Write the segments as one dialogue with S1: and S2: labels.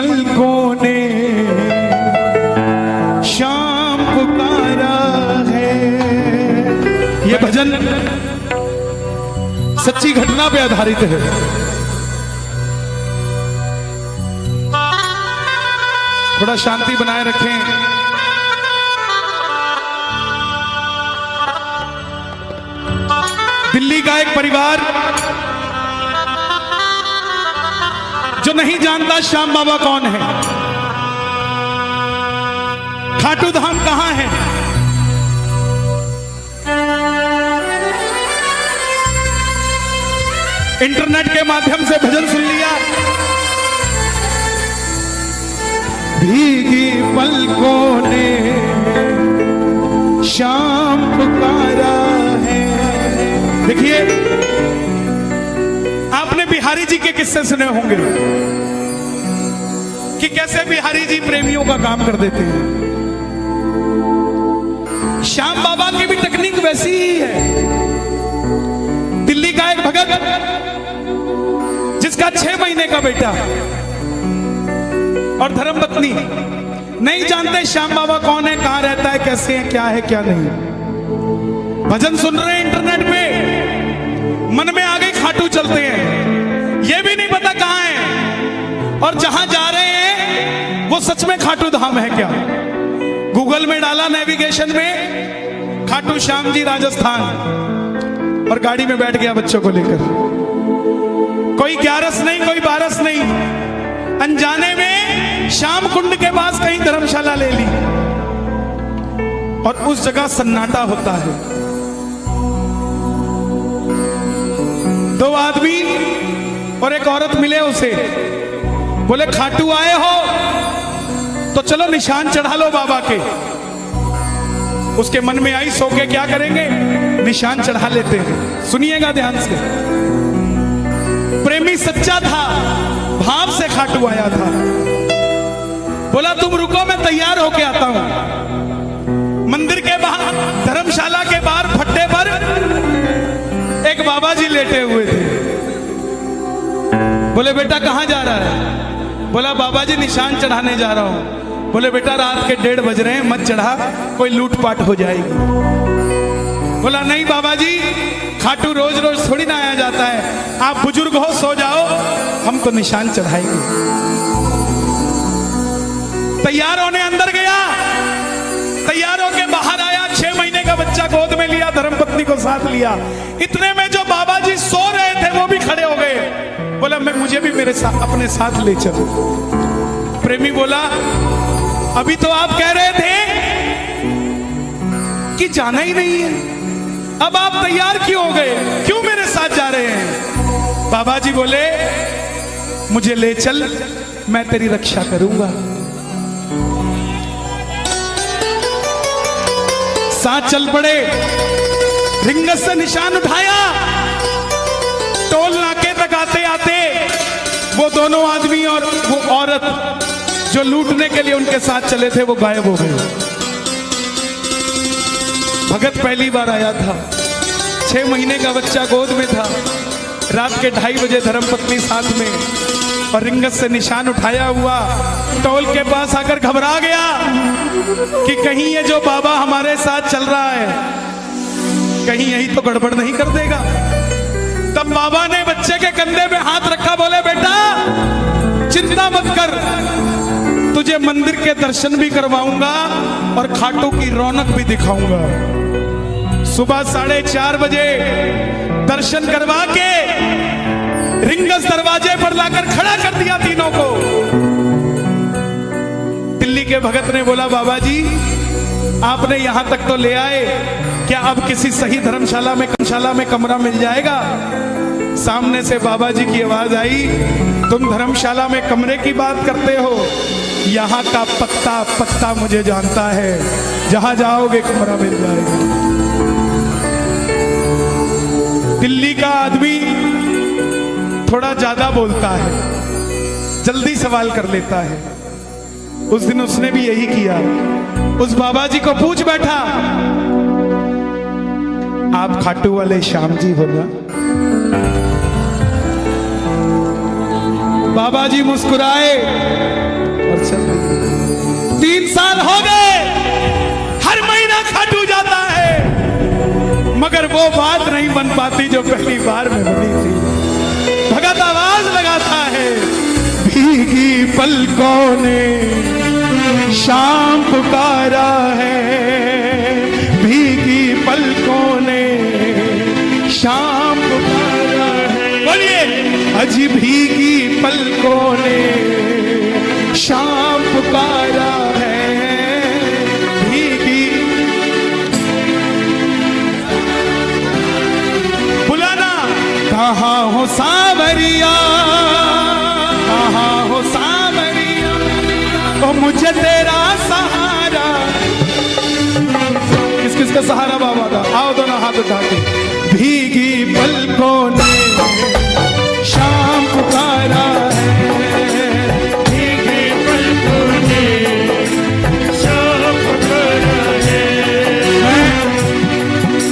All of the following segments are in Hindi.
S1: पलकों ने शाम पुकारा है। ये भजन सच्ची घटना पे आधारित है। थोड़ा शांति बनाए रखें। दिल्ली का एक परिवार जो नहीं जानता श्याम बाबा कौन है, खाटू धाम कहां है, इंटरनेट के माध्यम से भजन सुन लिया। भीगी पलकों ने शाम पुकारा है। देखिए, आपने बिहारी जी के किस्से सुने होंगे कि कैसे बिहारी जी प्रेमियों का काम कर देते हैं। श्याम बाबा की भी तकनीक वैसी ही है। दिल्ली का एक भगत जिसका 6 महीने का बेटा और धर्मपत्नी नहीं जानते श्याम बाबा कौन है, कहां रहता है, कैसे है, क्या नहीं। भजन सुन रहे हैं इंटरनेट पे, मन में आ गई खाटू चलते हैं, ये भी नहीं पता कहां है और जहां जा रहे हैं वो सच में खाटू धाम है क्या। गूगल में डाला नेविगेशन में खाटू श्याम जी राजस्थान, और गाड़ी में बैठ गया बच्चों को लेकर। कोई 11 नहीं, कोई 12 नहीं, अनजाने में श्याम कुंड के पास कहीं धर्मशाला ले ली और उस जगह सन्नाटा होता है। 2 आदमी और एक औरत मिले उसे, बोले खाटू आए हो तो चलो निशान चढ़ा लो बाबा के। उसके मन में आई, सो के क्या करेंगे, निशान चढ़ा लेते हैं। सुनिएगा ध्यान से। प्रेमी सच्चा था, भाव से खाटू आया था। बोला तुम रुको, मैं तैयार होके आता हूं। मंदिर के बाहर, धर्मशाला के बाहर फट्टे पर एक बाबा जी लेटे हुए थे। बोले बेटा कहां जा रहा है? बोला बाबा जी निशान चढ़ाने जा रहा हूं। बोले बेटा रात के 1:30 बज रहे हैं, मत चढ़ा, कोई लूटपाट हो जाएगी। बोला नहीं बाबा जी, खाटू रोज रोज थोड़ी ना आया जाता है, आप बुजुर्ग हो, सो जाओ, हम तो निशान चढ़ाएंगे। तैयार होने अंदर गया, तैयार होके बाहर आया, 6 महीने का बच्चा गोद में लिया, धर्मपत्नी को साथ लिया। इतने में जो बाबा जी सो रहे थे वो भी खड़े हो गए। बोला मैं, मुझे भी मेरे साथ, अपने साथ ले चलो। प्रेमी बोला अभी तो आप कह रहे थे कि जाना ही नहीं है, अब आप तैयार क्यों हो गए, क्यों मेरे साथ जा रहे हैं? बाबा जी बोले मुझे ले चल, मैं तेरी रक्षा करूंगा। साथ चल पड़े, रिंगत से निशान उठाया। टोल नाके तक आते आते वो दोनों आदमी और वो औरत जो लूटने के लिए उनके साथ चले थे वो गायब हो गए। भगत पहली बार आया था, 6 महीने का बच्चा गोद में था, रात के 2:30 बजे धर्मपत्नी साथ में, और रिंगत से निशान उठाया हुआ टोल के पास आकर घबरा गया कि कहीं ये जो बाबा हमारे साथ चल रहा है कहीं यही तो गड़बड़ नहीं कर देगा। तब बाबा ने बच्चे के कंधे पे हाथ रखा, बोले बेटा चिंता मत कर, तुझे मंदिर के दर्शन भी करवाऊंगा और खाटू की रौनक भी दिखाऊंगा। सुबह 4:30 बजे दर्शन करवा के रिंगस दरवाजे पर लाकर खड़ा कर दिया तीनों को। दिल्ली के भगत ने बोला बाबा जी आपने यहां तक तो ले आए, क्या अब किसी सही धर्मशाला में कमरा मिल जाएगा? सामने से बाबा जी की आवाज आई, तुम धर्मशाला में कमरे की बात करते हो, यहाँ का पत्ता पत्ता मुझे जानता है, जहां जाओगे कमरा मिल जाएगा। दिल्ली का आदमी थोड़ा ज्यादा बोलता है, जल्दी सवाल कर लेता है। उस दिन उसने भी यही किया, उस बाबा जी को पूछ बैठा, आप खाटू वाले श्याम जी हो ना? बाबा जी मुस्कुराए और चल गए। 3 साल हो गए, हर महीना खाटू जाता है, मगर वो बात नहीं बन पाती जो पहली बार में बनी थी। भगत आवाज लगाता है, भीगी पलकों ने शाम पुकारा है, भीगी पलकों ने शाम पुकारा है। बोलिए, अजी भीगी पलकों ने शाम पुकारा है, भीगी। बुलाना, कहाँ हो सांवरिया, कहाँ हो सांवरिया, ओ मुझे तेरा सहारा। किस किस का सहारा बाबा का? आओ दोनों हाथ उठा के। भीगी पलकों ने शाम पुकारा है, भीगी पलकों ने शाम पुकारा है। मैं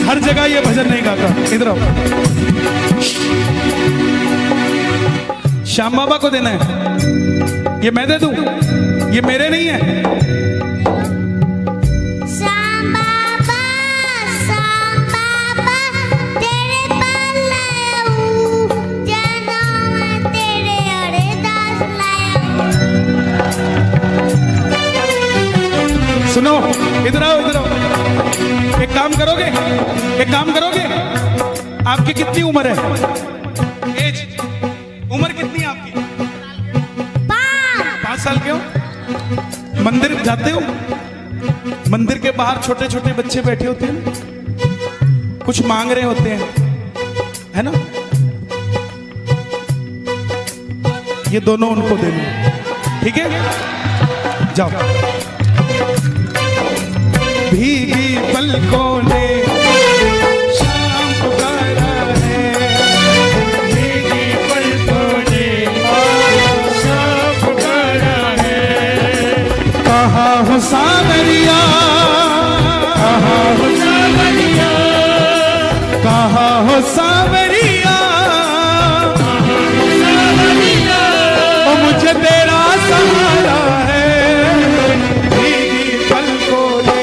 S1: हर जगह ये भजन नहीं गाता, इधर आओ। श्याम बाबा को देना है, ये मैं दे दूं, ये मेरे नहीं है।
S2: श्याम बाबा तेरे पास लाया हूँ, जाना मैं तेरे अरदास लाया हूँ।
S1: सुनो, इधर आओ, इधर आओ। एक काम करोगे, एक काम करोगे? आपकी कितनी उम्र है? एज, उम्र कितनी है आपकी? 5 साल के हो? मंदिर जाते हो? मंदिर के बाहर छोटे छोटे बच्चे बैठे होते हैं, कुछ मांग रहे होते हैं, है ना? ये दोनों उनको देना, ठीक है? जाओ। भीगी पलकों ने शाम पुकारा है, भीगी पलकों ने शाम पुकारा है। कहाँ हो सांवरिया, कहाँ हो सांवरिया, कहाँ हो सांवरिया, ओ मुझे तेरा सहारा है, भीगी पलकों ने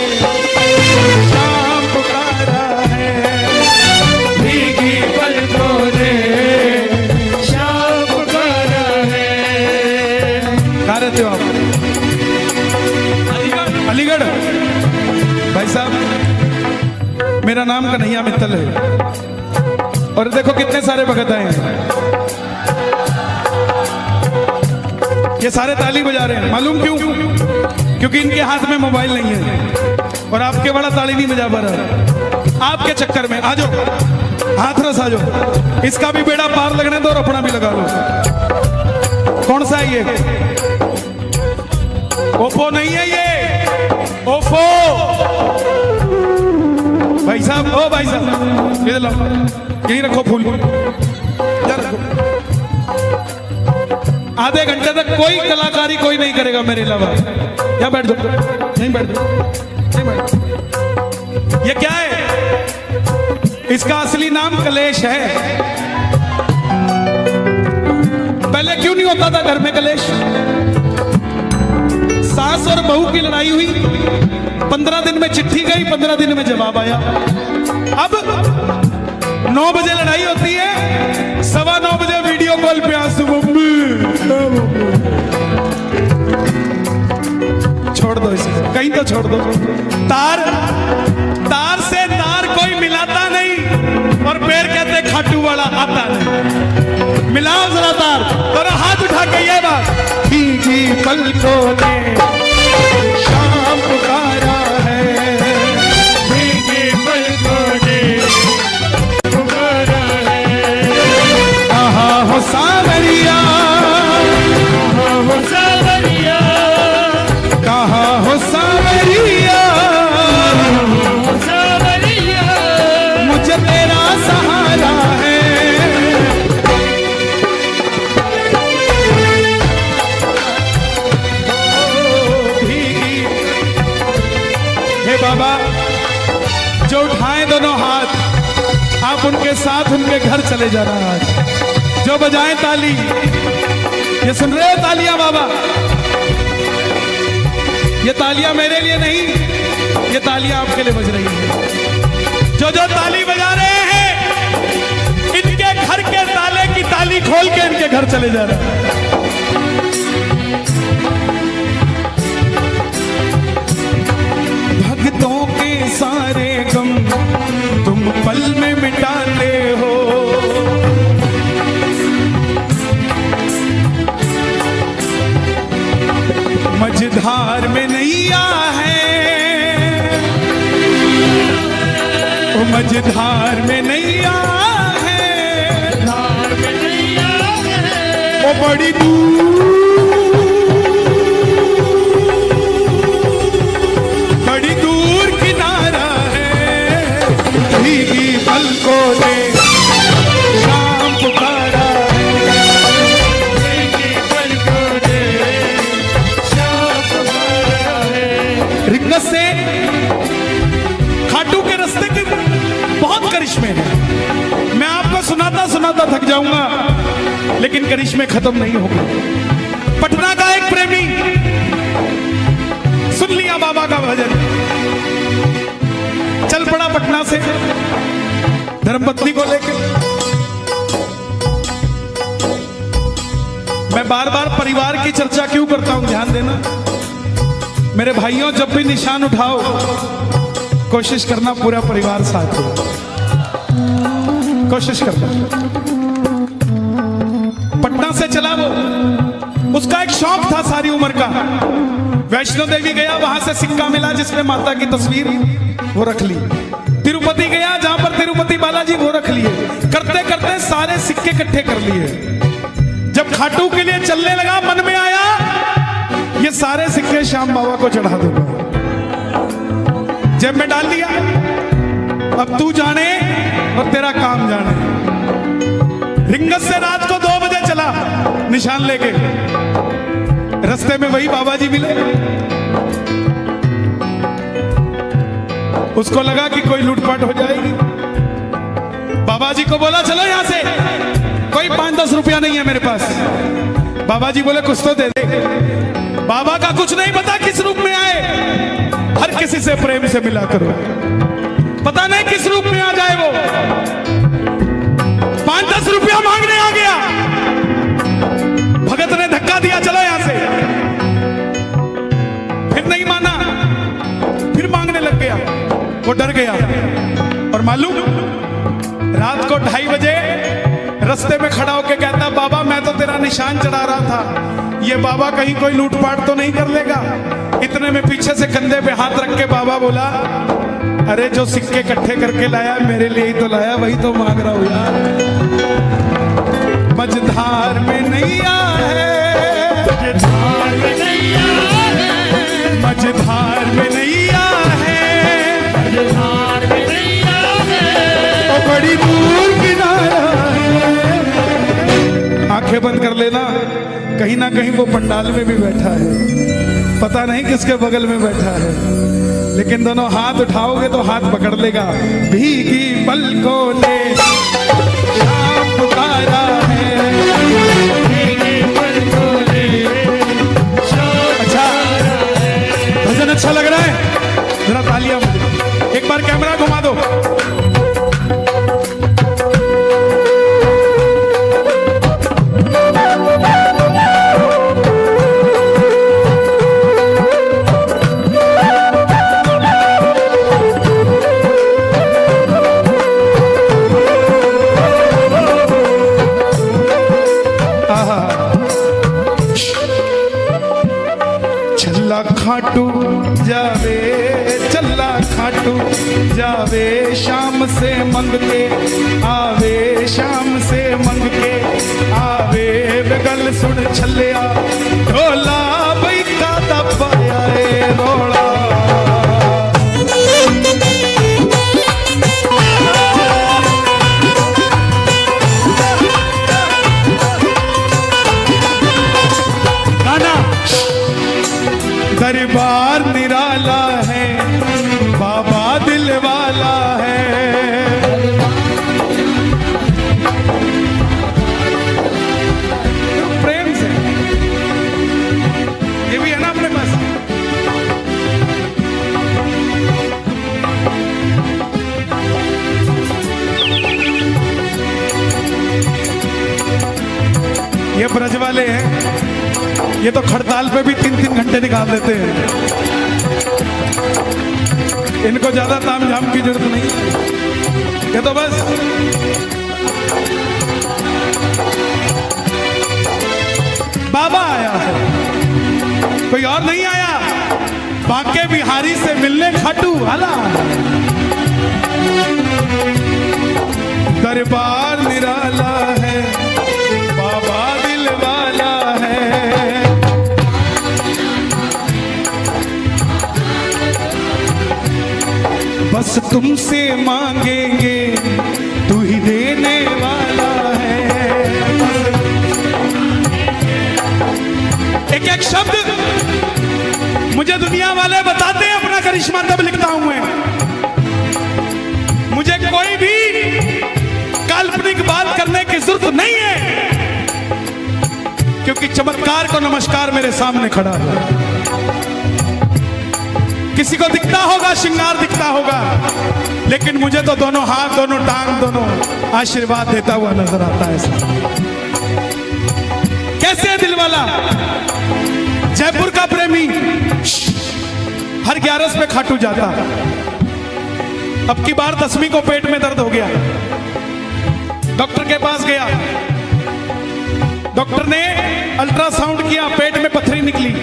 S1: शाम पुकारा है, भीगी पलकों ने शाम पुकारा है। कहाँ रहते हो आप? अलीगढ़। भाई साहब, मेरा नाम कन्हैया मित्तल है, और देखो कितने सारे भगत आए हैं। ये सारे ताली बजा रहे हैं, मालूम क्यों? क्योंकि इनके हाथ में मोबाइल नहीं है, और आपके बड़ा ताली नहीं बजा पा रहा। आपके चक्कर में आ जाओ, हाथरस आ जाओ, इसका भी बेड़ा पार लगने दो और अपना भी लगा लो। कौन सा है ये? ओप्पो नहीं है ये, ओप्पो। भाई साहब, ओ भाई साहब, इधर लाओ, यहीं रखो फूल, इधर रखो। आधे घंटे तक कोई कलाकारी कोई नहीं करेगा मेरे अलावा। यहाँ बैठ जाओ, नहीं बैठ जाओ, नहीं बैठ जाओ। ये क्या है? इसका असली नाम कलेश है। पहले क्यों नहीं होता था घर में कलेश? सास और बहू की लड़ाई हुई, 15 दिन में चिट्ठी गई, 15 दिन में जवाब आया। अब 9 बजे लड़ाई होती है, 9:15 बजे वीडियो कॉल पे आंसू, मम्मी। छोड़ दो इसको, कहीं तो छोड़ दो। तार से तार कोई मिलाता नहीं, और पैर कहते खाटू वाला आता नहीं। मिलाओ जरा तार, तो हाथ उठा के ये बात। भीगी पलकों ने शाम पुकारा है, भीगी पलकों ने पुकारा है। कहाँ हो सांवरिया, कहाँ हो सांवरिया, कहाँ हो सांवरिया, मुझे तेरा सहारा है। बाबा, जो उठाएं दोनों हाथ, आप उनके साथ उनके घर चले जाना। आज जो बजाएं ताली, ये सुन रहे हो तालियां बाबा? ये तालियां मेरे लिए नहीं, ये तालियां आपके लिए बज रही है। जो जो ताली बजा रहे हैं, इनके घर के ताले की ताली खोल के इनके घर चले जा रहे हैं। भक्तों के सारे गम तुम पल में मिटाते हो, मझधार में नैया है, ओ मझधार में नैया है, धार में नैया है, वो बड़ी दूर किनारा है, भीगी पलकों ने शाम पुकारा है, भीगी पलकों ने शाम पुकारा है। रिंगस से खाटू के रास्ते के बहुत करिश्मे हैं। मैं आपको सुनाता सुनाता थक जाऊंगा, लेकिन करिश्मे खत्म नहीं होंगे। पटना का एक प्रेमी सुन लिया बाबा का भजन, चल पड़ा पटना से धर्मपत्नी को लेकर। मैं बार बार परिवार की चर्चा क्यों करता हूं, ध्यान देना मेरे भाइयों। जब भी निशान उठाओ, कोशिश करना पूरा परिवार साथ हो, कोशिश करना। पटना से चला वो, उसका एक शौक था सारी उम्र का। वैष्णो देवी गया, वहां से सिक्का मिला जिसमें माता की तस्वीर, वो रख ली। तिरुपति गया, जहां पर तिरुपति बालाजी, वो रख लिए। करते करते सारे सिक्के इकट्ठे कर लिए। जब खाटू के लिए चलने लगा, मन में आया ये सारे सिक्के श्याम बाबा को चढ़ा दूंगा। जेब में डाल दिया। अब तू जाने और तेरा काम जाने। रिंगस से रात को 2 बजे चला निशान लेके। रास्ते में वही बाबा जी मिले। उसको लगा कि कोई लूटपाट हो जाएगी। बाबा जी को बोला चलो यहां से, कोई 5-10 रुपया नहीं है मेरे पास। बाबा जी बोले कुछ तो दे दे। बाबा का कुछ नहीं पता किस रूप में आए, हर किसी से प्रेम से मिला करो, पता नहीं किस रूप में आ जाए वो। 5-10 रुपया मांगने आ गया। भगत ने धक्का दिया, चलो यहां से। फिर नहीं माना, फिर मांगने लग गया। वो डर गया। और मालूम, रात को 2:30 बजे रास्ते में खड़ा होके कहता, बाबा मैं तो तेरा निशान चढ़ा रहा था, ये बाबा कहीं कोई लूटपाट तो नहीं कर लेगा। इतने में पीछे से कंधे पे हाथ रख के बाबा बोला, अरे जो सिक्के इकट्ठे करके लाया मेरे लिए ही तो लाया, वही तो मांग रहा हूं यार। मझधार में नैया है, मझधार में नैया है, मझधार में नैया है, मझधार में नैया है, तो बड़ी दूर किनारा है। आंखें बंद कर लेना, कहीं ना कहीं वो पंडाल में भी बैठा है, पता नहीं किसके बगल में बैठा है, लेकिन दोनों हाथ उठाओगे तो हाथ पकड़ लेगा। भीगी पलकों ने शाम पुकारा है, भीगी पलकों ने शाम। अच्छा, भजन अच्छा लग रहा है? जरा तालियां बजाओ। एक बार कैमरा घुमा दो। खाटू जावे, चल्ला खाटू जावे, शाम से मंग के आवे, शाम से मंग के आवे। गल सुन छलिया ढोला बई का दबाया रे रोड़ा। दरबार निराला है, बाबा दिल वाला है। प्रेम से ये ब्रज वाले हैं, ये तो खड़ताल पे भी 3-3 घंटे निकाल देते हैं। इनको ज्यादा ताम झाम की जरूरत नहीं, ये तो बस बाबा आया है, कोई और नहीं आया। बांके बिहारी से मिलने खाटू वाला, दरबार निराला है, बाबा दिल वाला है। बस तुमसे मांगेंगे, तू ही देने वाला है। एक एक शब्द मुझे दुनिया वाले बताते हैं, अपना करिश्मा तब लिखता हूं मैं। मुझे कोई भी काल्पनिक बात करने की जरूरत नहीं है, क्योंकि चमत्कार को नमस्कार मेरे सामने खड़ा है। किसी को दिखता होगा, श्रृंगार दिखता होगा, लेकिन मुझे तो दोनों हाथ, दोनों टांग, दोनों आशीर्वाद देता हुआ नजर आता है। कैसे है दिल वाला? जयपुर का प्रेमी हर 11 पे खाटू जाता। अब की बार 10वीं को पेट में दर्द हो गया, डॉक्टर के पास गया। डॉक्टर ने अल्ट्रासाउंड किया, पेट में पथरी निकली।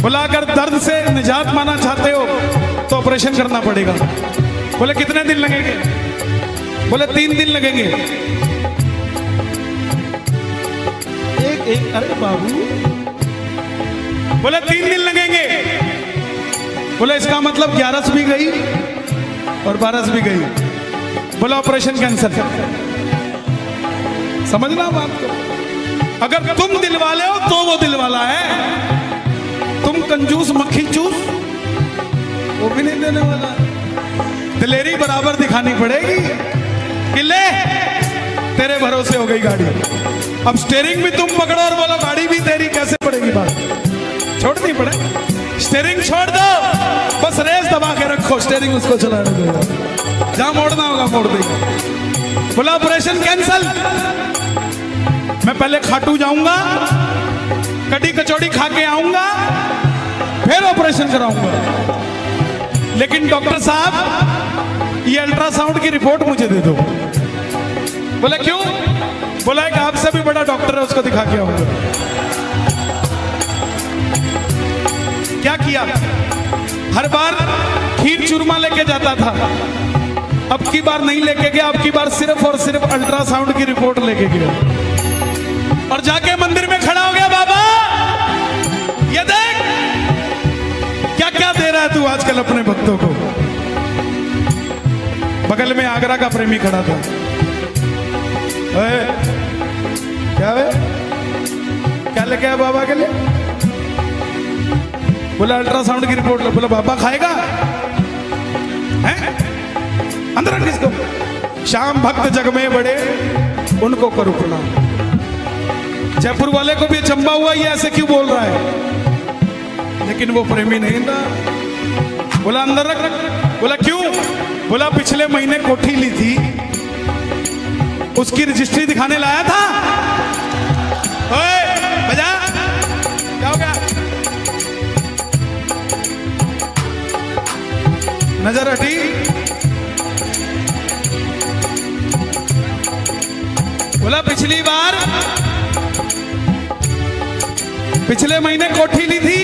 S1: बोला अगर दर्द से निजात पाना चाहते हो तो ऑपरेशन करना पड़ेगा। बोले कितने दिन लगेंगे? बोले 3 दिन लगेंगे। एक अरे बाबू, बोले 3 दिन लगेंगे। बोले इसका मतलब 11 भी गई और 12 भी गई। बोला ऑपरेशन कैंसिल। समझना बात को, अगर तुम दिल वाले हो तो वो दिल वाला है। तुम कंजूस मक्खी चूस, वो भी नहीं देने वाला। दिलेरी बराबर दिखानी पड़ेगी कि ले तेरे भरोसे हो गई गाड़ी। अब स्टीयरिंग भी तुम पकड़ो और बोलो गाड़ी भी तेरी, कैसे पड़ेगी बात? छोड़नी पड़े, स्टीयरिंग छोड़ दो, बस रेस दबा के रखो, स्टीयरिंग उसको चलाने देगा, जहां मोड़ना होगा मोड़ देगा। बोला ऑपरेशन कैंसिल। मैं पहले खाटू जाऊंगा, कड़ी कचौड़ी खा के आऊंगा, फिर ऑपरेशन कराऊंगा। लेकिन डॉक्टर साहब ये अल्ट्रासाउंड की रिपोर्ट मुझे दे दो। बोले क्यों? बोला एक आपसे भी बड़ा डॉक्टर है, उसको दिखा के आऊंगा। क्या किया? हर बार खीर चूरमा लेके जाता था, अब की बार नहीं लेके गया। अब की बार सिर्फ और सिर्फ अल्ट्रासाउंड की रिपोर्ट लेके गया और जाके मंदिर में खड़ा हो गया। बाबा ये देख क्या क्या दे रहा है तू आजकल अपने भक्तों को। बगल में आगरा का प्रेमी खड़ा था। क्या है? क्या लेके आया बाबा के लिए? बोला अल्ट्रासाउंड की रिपोर्ट लो। बोला बाबा खाएगा? हैं? अंदर रख इसको। श्याम भक्त जग में बड़े, उनको करो प्रणाम। जयपुर वाले को भी अचंबा हुआ, ये ऐसे क्यों बोल रहा है? लेकिन वो प्रेमी नहीं था। बोला अंदर रख। बोला क्यों? बोला पिछले महीने कोठी ली थी, उसकी रजिस्ट्री दिखाने लाया था। ओए बजा, क्या हो गया? नजर हटी। बोला पिछली बार, पिछले महीने कोठी ली थी,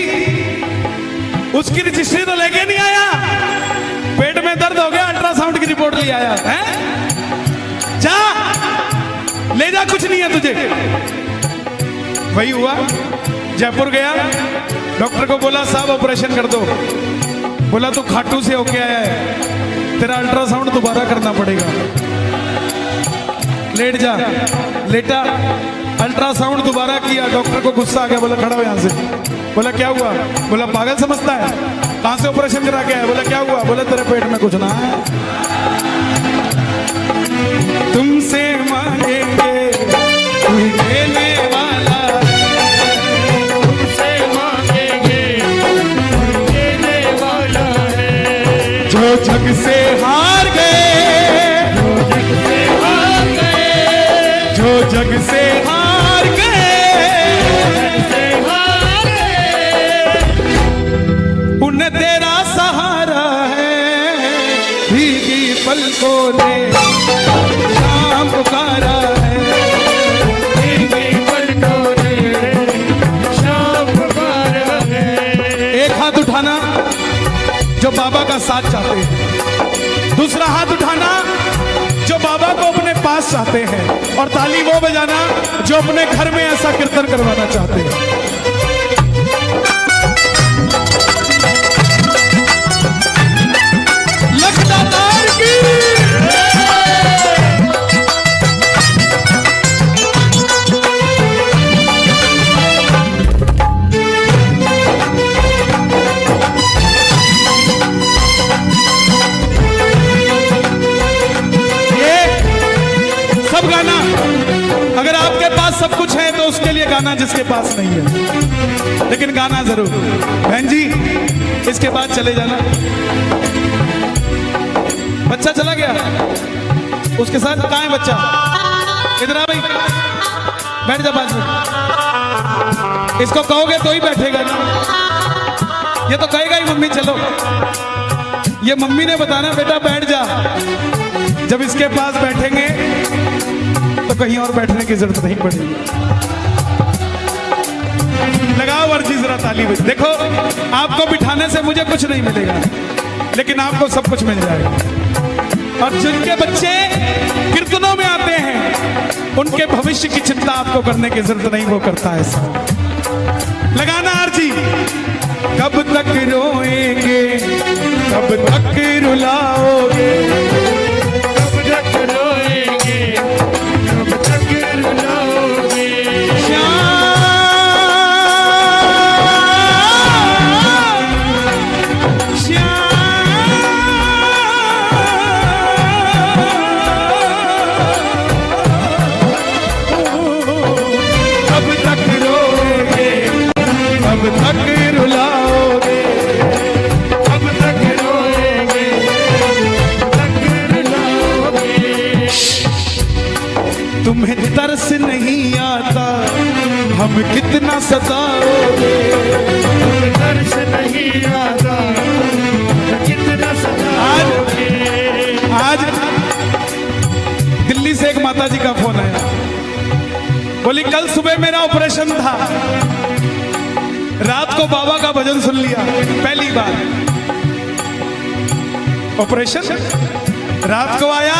S1: उसकी रजिस्ट्री तो लेके नहीं आया। पेट में दर्द हो गया, अल्ट्रासाउंड की रिपोर्ट ले आया है। जा ले जा, कुछ नहीं है तुझे। वही हुआ, जयपुर गया, डॉक्टर को बोला साहब ऑपरेशन कर दो। बोला तू खाटू से होके आया है, तेरा अल्ट्रासाउंड दोबारा करना पड़ेगा। लेट जा। लेटा, अल्ट्रासाउंड दोबारा किया। डॉक्टर को गुस्सा आ गया, बोला खड़ा हो यहां से। बोला क्या हुआ? बोला पागल समझता है, कहां से ऑपरेशन करा के आया? बोला क्या हुआ? बोला तेरे पेट में कुछ ना है, तुमसे मांगेंगे तू देने वाला,
S3: तुमसे मांगेंगे तू देने वाला है।
S1: जो जग से हार गए,
S3: जो जग से हार गए,
S1: जो जग से हार को दे शाम पुकारा है।
S3: भीगी पलकों ने शाम पुकारा है।
S1: एक हाथ उठाना जो बाबा का साथ चाहते हैं, दूसरा हाथ उठाना जो बाबा को अपने पास चाहते हैं, और ताली वो बजाना जो अपने घर में ऐसा कीर्तन करवाना चाहते हैं। लखदातार की सब गाना, अगर आपके पास सब कुछ है तो उसके लिए गाना जिसके पास नहीं है, लेकिन गाना जरूर। बहन जी इसके बाद चले जाना। बच्चा चला गया, उसके साथ कहाँ है बच्चा? इधर आ भाई, बैठ जा 5 मिनट। इसको कहोगे तो ही बैठेगा ना, ये तो कहेगा ही मम्मी चलो। ये मम्मी ने बताना बेटा बैठ जा। जब इसके पास बैठेंगे तो कहीं और बैठने की जरूरत नहीं पड़ेगी। लगाओ अर्जी जरा ताली में। देखो आपको बिठाने से मुझे कुछ नहीं मिलेगा, लेकिन आपको सब कुछ मिल जाएगा। और जिनके बच्चे कीर्तनों में आते हैं उनके भविष्य की चिंता आपको करने की जरूरत नहीं, वो करता है ऐसा। लगाना अर्जी। कब तक रोएंगे, कब तक रुलाओगे,
S3: कब तक रोएंगे, कब तक रुलाओगे।
S1: कब तक रोएंगे, कब तक रुलाओगे,
S3: कब तक रोएंगे, कब तक रुलाओगे।
S1: तुम्हें तरस नहीं आता हम कितना सताओगे।
S3: तुम्हें तरस नहीं आता कितना सताओगे।
S1: आज दिल्ली से एक माता जी का फोन आया, बोली कल सुबह मेरा ऑपरेशन था, रात को बाबा का भजन सुन लिया पहली बार। ऑपरेशन रात को आया,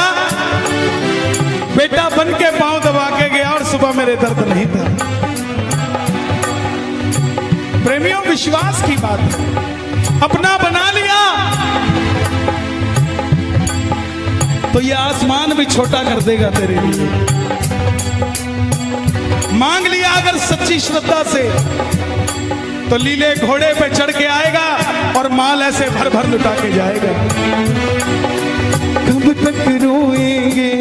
S1: बेटा बन के पांव दबा के गया और सुबह मेरे दर्द नहीं था। प्रेमियों विश्वास की बात है, अपना बना लिया तो ये आसमान भी छोटा कर देगा तेरे लिए। मांग लिया अगर सच्ची श्रद्धा से तो लीले घोड़े पे चढ़ के आएगा और माल ऐसे भर भर लुटा के जाएगा। कब तक रोएंगे,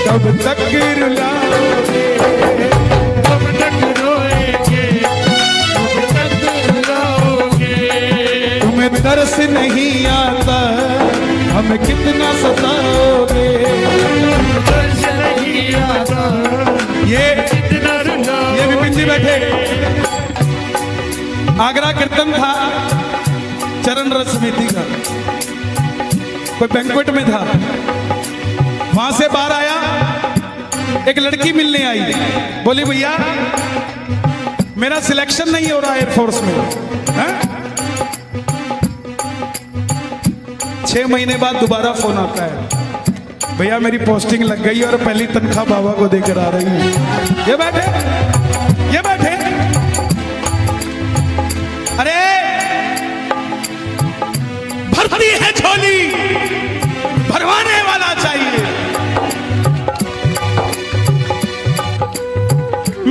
S1: कब तक रुलाओगे,
S3: कब तक रोएंगे, कब तक रुलाओगे।
S1: तुम्हें तरस नहीं आता हमें कितना सताओगे।
S3: तरस नहीं आता
S1: ये
S3: कितना रुलाओगे।
S1: ये विपिन जी बैठे। आगरा कीर्तन था चरण रस समिति का, कोई बैंक्वेट में था, वहां से बाहर आया, एक लड़की मिलने आई, बोली भैया मेरा सिलेक्शन नहीं हो रहा एयरफोर्स में। है? 6 महीने बाद दोबारा फोन आता है, भैया मेरी पोस्टिंग लग गई और पहली तनख्वाह बाबा को देकर आ रही है। ये बैठे, ये बैठे। अरे भरती है झोली, भरवाने वाला चाहिए।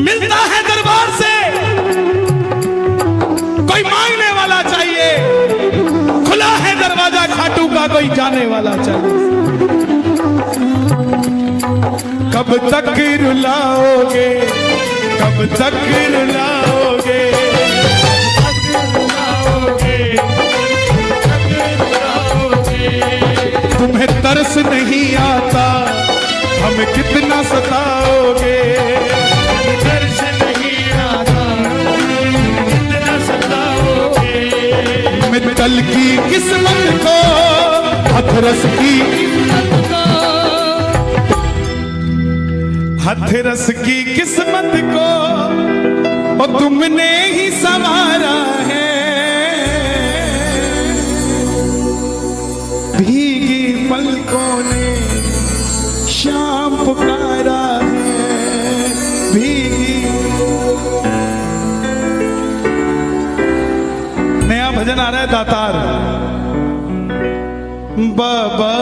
S1: मिलता है दरबार से, कोई मांगने वाला चाहिए। खुला है दरवाजा खाटू का, कोई जाने वाला चाहिए। कब तक रुलाओगे, कब तक रुलाओगे, तुम्हें तरस नहीं आता हमें कितना सताओगे।
S3: तरस नहीं आता कितना सताओगे।
S1: मित्तल की किस्मत को, हथरस की
S3: किस्मत को
S1: हथरस की किस्मत को और तुमने ही संवारा है, भीगी पलकों ने शाम पुकारा है, भीगी। नया भजन आ रहा है दातार। बाबा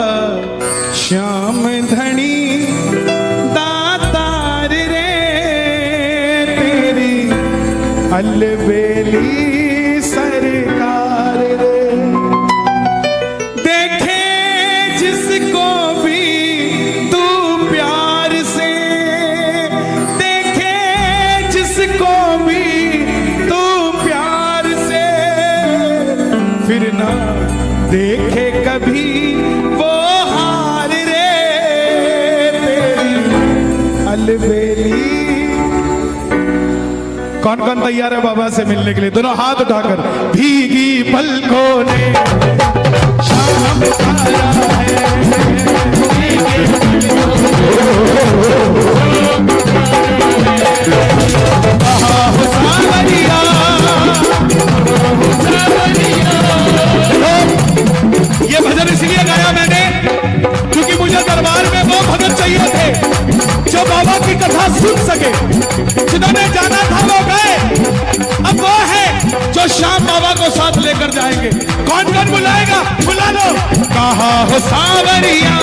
S1: श्याम धनी दातार रे तेरी अलबेली सरकार रे, देखे जिसको भी तू प्यार से, देखे जिसको भी तू प्यार से, फिर ना देखे कभी वो हार रे तेरी अलबेली। कौन कौन तैयार है बाबा से मिलने के लिए? दोनों हाथ उठाकर। भीगी पलकों ने शाम आया है, ये भजन इसलिए गाया मैंने क्योंकि मुझे दरबार में वो भगत चाहिए थे जो बाबा की कथा सुन सके। जिन्होंने जाना था वो गए, अब वो है जो शाम बाबा को साथ लेकर जाएंगे। कौन कौन बुलाएगा? बुला लो। कहा हो सावरिया